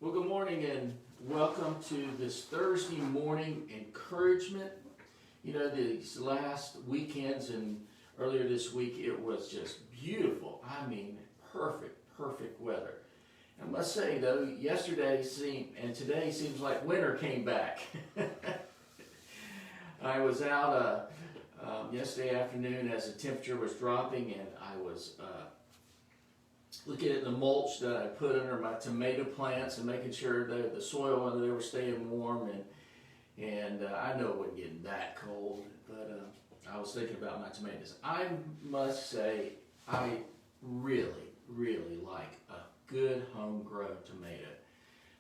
Well, good morning and welcome to this Thursday morning encouragement. You know, these last weekends and earlier this week, it was just beautiful. I mean, perfect weather. I must say, though, yesterday and today seems like winter came back. I was out yesterday afternoon as the temperature was dropping, and I was looking at the mulch that I put under my tomato plants and making sure that the soil under there was staying warm. And I know it wasn't getting that cold, but I was thinking about my tomatoes. I must say, I really like a good homegrown tomato.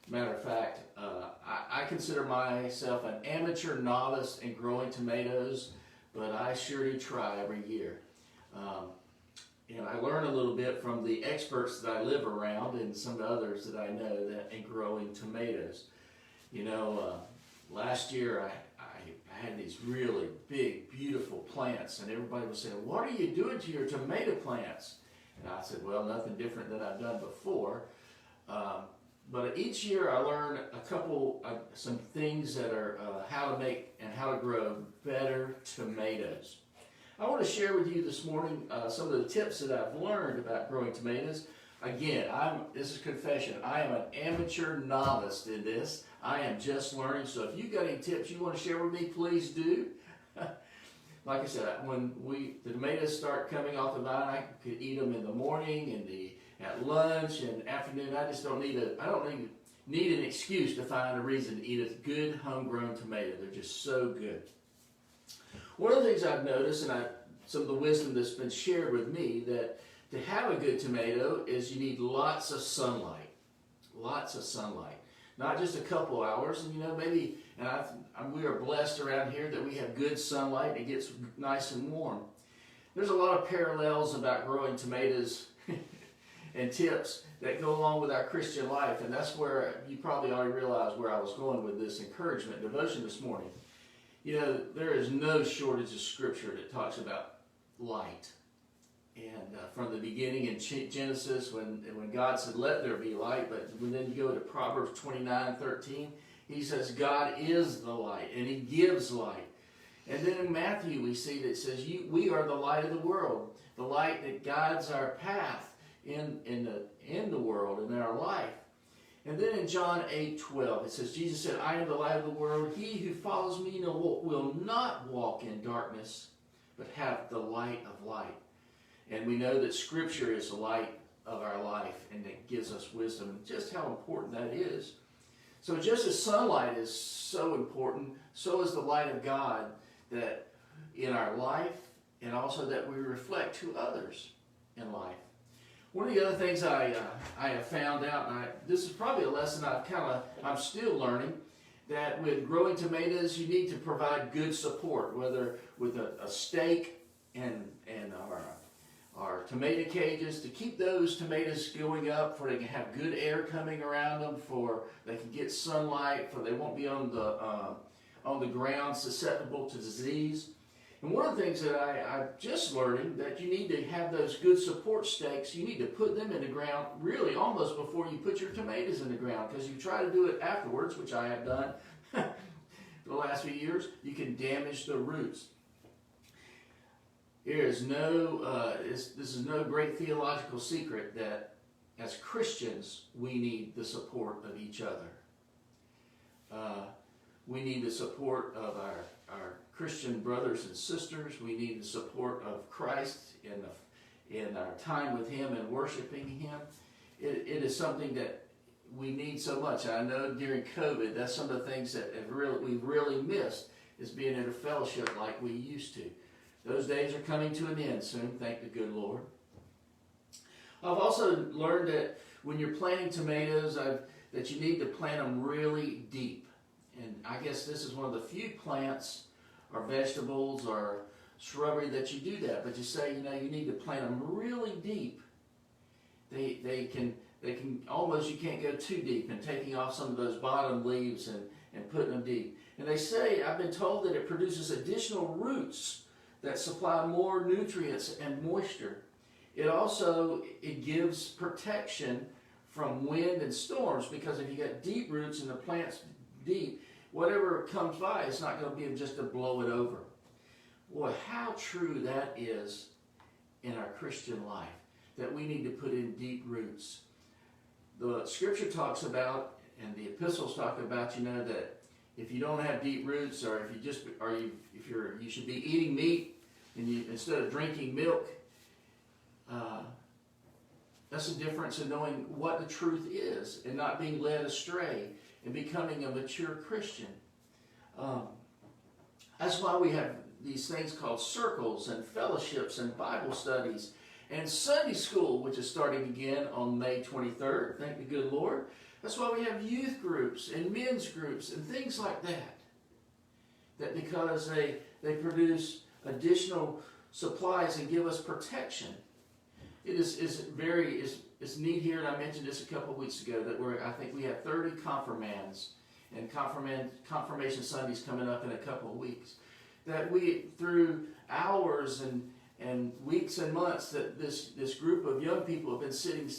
Matter of fact, I consider myself an amateur novice in growing tomatoes, but I sure do try every year. And I learn a little bit from the experts that I live around and some others that I know that in growing tomatoes. You know, last year I had these really big, beautiful plants, and everybody was saying, "What are you doing to your tomato plants?" And I said, "Well, nothing different than I've done before." But each year I learn some things that are how to make and how to grow better tomatoes. I want to share with you this morning some of the tips that I've learned about growing tomatoes. Again, this is confession. I am an amateur novice in this. I am just learning. So if you've got any tips you want to share with me, please do. Like I said, when the tomatoes start coming off the vine, I could eat them in the morning and at lunch and afternoon. I just don't need an excuse to find a reason to eat a good homegrown tomato. They're just so good. One of the things I've noticed, and some of the wisdom that's been shared with me, that to have a good tomato is you need lots of sunlight. Lots of sunlight. Not just a couple hours, and maybe, and we are blessed around here that we have good sunlight. It gets nice and warm. There's a lot of parallels about growing tomatoes and tips that go along with our Christian life, and that's where you probably already realized where I was going with this encouragement devotion this morning. You know, there is no shortage of scripture that talks about light. And from the beginning in Genesis, when God said, "Let there be light," but when then you go to Proverbs 29:13, he says, God is the light, and he gives light. And then in Matthew, we see that it says, we are the light of the world, the light that guides our path in the world, in our life. And then in John 8:12, it says, Jesus said, "I am the light of the world. He who follows me will not walk in darkness, but have the light of light." And we know that Scripture is the light of our life, and it gives us wisdom, and just how important that is. So just as sunlight is so important, so is the light of God that in our life, and also that we reflect to others in life. One of the other things I have found out, and this is probably a lesson I'm still learning, that with growing tomatoes, you need to provide good support, whether with a stake and our tomato cages, to keep those tomatoes going up, for they can have good air coming around them, for they can get sunlight, for they won't be on the ground susceptible to disease. And one of the things that I'm just learning, that you need to have those good support stakes. You need to put them in the ground really almost before you put your tomatoes in the ground, because you try to do it afterwards, which I have done for the last few years, you can damage the roots. This is no great theological secret that as Christians we need the support of each other. We need the support of our Christian brothers and sisters. We need the support of Christ in our time with Him and worshiping Him. It is something that we need so much. I know during COVID, that's some of the things that we've really missed, is being in a fellowship like we used to. Those days are coming to an end soon, thank the good Lord. I've also learned that when you're planting tomatoes, that you need to plant them really deep. And I guess this is one of the few plants or vegetables or shrubbery that you do that. But you say, you need to plant them really deep. They can almost, you can't go too deep in taking off some of those bottom leaves and putting them deep. And they say, I've been told that it produces additional roots that supply more nutrients and moisture. It gives protection from wind and storms, because if you got deep roots and the plant's deep, whatever comes by, it's not going to be just to blow it over. Boy, how true that is in our Christian life, that we need to put in deep roots. The scripture talks about, and the epistles talk about, that if you don't have deep roots, or you should be eating meat and instead of drinking milk. That's the difference in knowing what the truth is and not being led astray and becoming a mature Christian. That's why we have these things called circles and fellowships and Bible studies and Sunday school, which is starting again on May 23rd. Thank the good Lord. That's why we have youth groups and men's groups and things like that. That because they produce additional supplies and give us protection. It is neat here, and I mentioned this a couple of weeks ago, that I think we have 30 confirmands and confirmation Sundays coming up in a couple of weeks. That we, through hours and weeks and months, that this group of young people have been sitting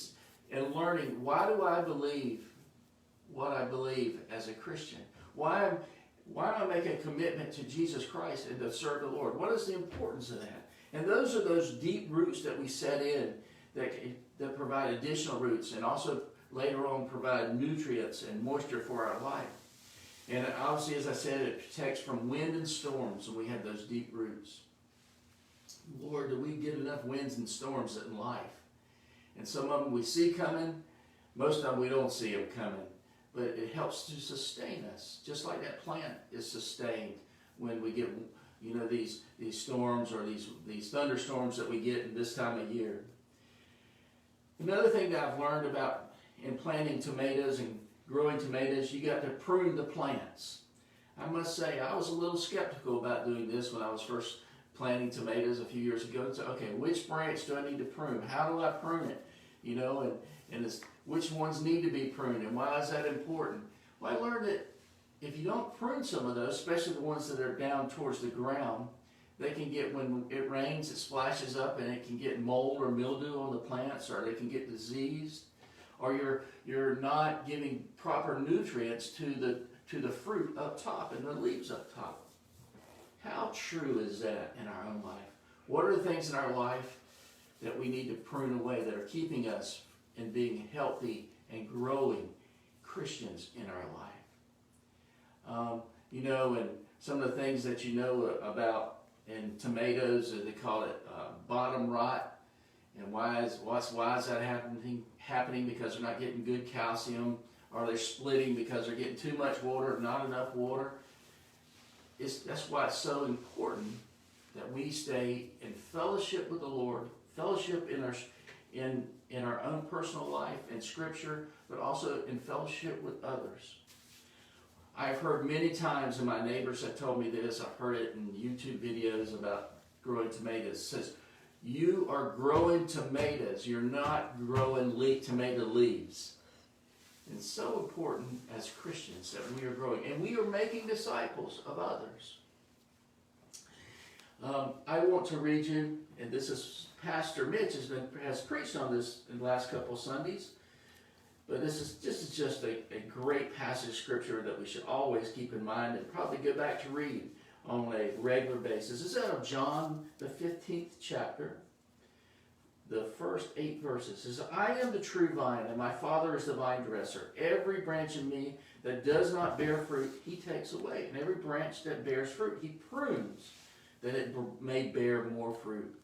and learning, why do I believe what I believe as a Christian? Why am I making a commitment to Jesus Christ and to serve the Lord? What is the importance of that? And those are those deep roots that we set in that provide additional roots, and also later on provide nutrients and moisture for our life. And obviously, as I said, it protects from wind and storms, and we have those deep roots. Lord, do we get enough winds and storms in life? And some of them we see coming, most of them we don't see them coming. But it helps to sustain us, just like that plant is sustained when we get these storms or these thunderstorms that we get in this time of year. Another thing that I've learned about in planting tomatoes and growing tomatoes, you got to prune the plants. I must say, I was a little skeptical about doing this when I was first planting tomatoes a few years ago. So, okay, which branch do I need to prune? How do I prune it? Which ones need to be pruned, and why is that important? Well, I learned that if you don't prune some of those, especially the ones that are down towards the ground, they can get, when it rains, it splashes up and it can get mold or mildew on the plants, or they can get diseased, or you're not giving proper nutrients to the fruit up top and the leaves up top. How true is that in our own life? What are the things in our life that we need to prune away that are keeping us in being healthy and growing Christians in our life? And some of the things that about in tomatoes, they call it bottom rot. And why is that happening? Because they're not getting good calcium, or they're splitting because they're getting too much water, not enough water. That's why it's so important that we stay in fellowship with the Lord, fellowship in our own personal life, in Scripture, but also in fellowship with others. I've heard many times, and my neighbors have told me this, I've heard it in YouTube videos about growing tomatoes. It says, you are growing tomatoes, you're not growing tomato leaves. And it's so important as Christians that we are growing, and we are making disciples of others. I want to read you, and this is Pastor Mitch has preached on this in the last couple of Sundays, but this is just a great passage of Scripture that we should always keep in mind and probably go back to read on a regular basis. This is out of John, the 15th chapter, the first 8 verses. It says, I am the true vine, and my Father is the vine dresser. Every branch in me that does not bear fruit, he takes away. And every branch that bears fruit, he prunes, that it may bear more fruit.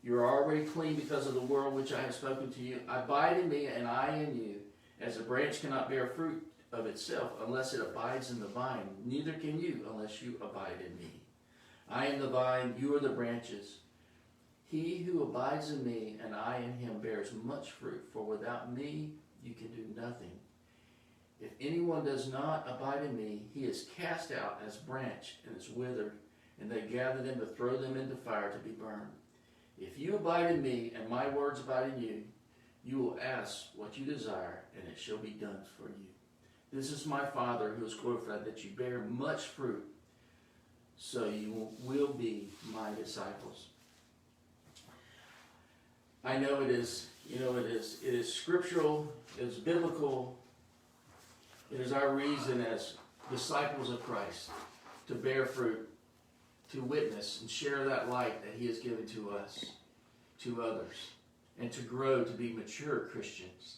You are already clean because of the word which I have spoken to you. Abide in me, and I in you. As a branch cannot bear fruit of itself unless it abides in the vine, neither can you unless you abide in me. I am the vine, you are the branches. He who abides in me, and I in him, bears much fruit, for without me you can do nothing. If anyone does not abide in me, he is cast out as branch and is withered, and they gather them to throw them into fire to be burned. If you abide in me, and my words abide in you, you will ask what you desire, and it shall be done for you. This is my Father who is glorified, that you bear much fruit, so you will be my disciples. I know it is You know, it is scriptural, it is biblical, it is our reason as disciples of Christ to bear fruit, to witness and share that light that He has given to us, to others, and to grow to be mature Christians.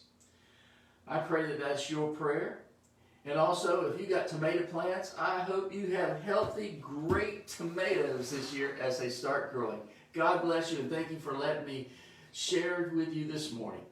I pray that that's your prayer. And also, if you got tomato plants, I hope you have healthy, great tomatoes this year as they start growing. God bless you, and thank you for letting me share with you this morning.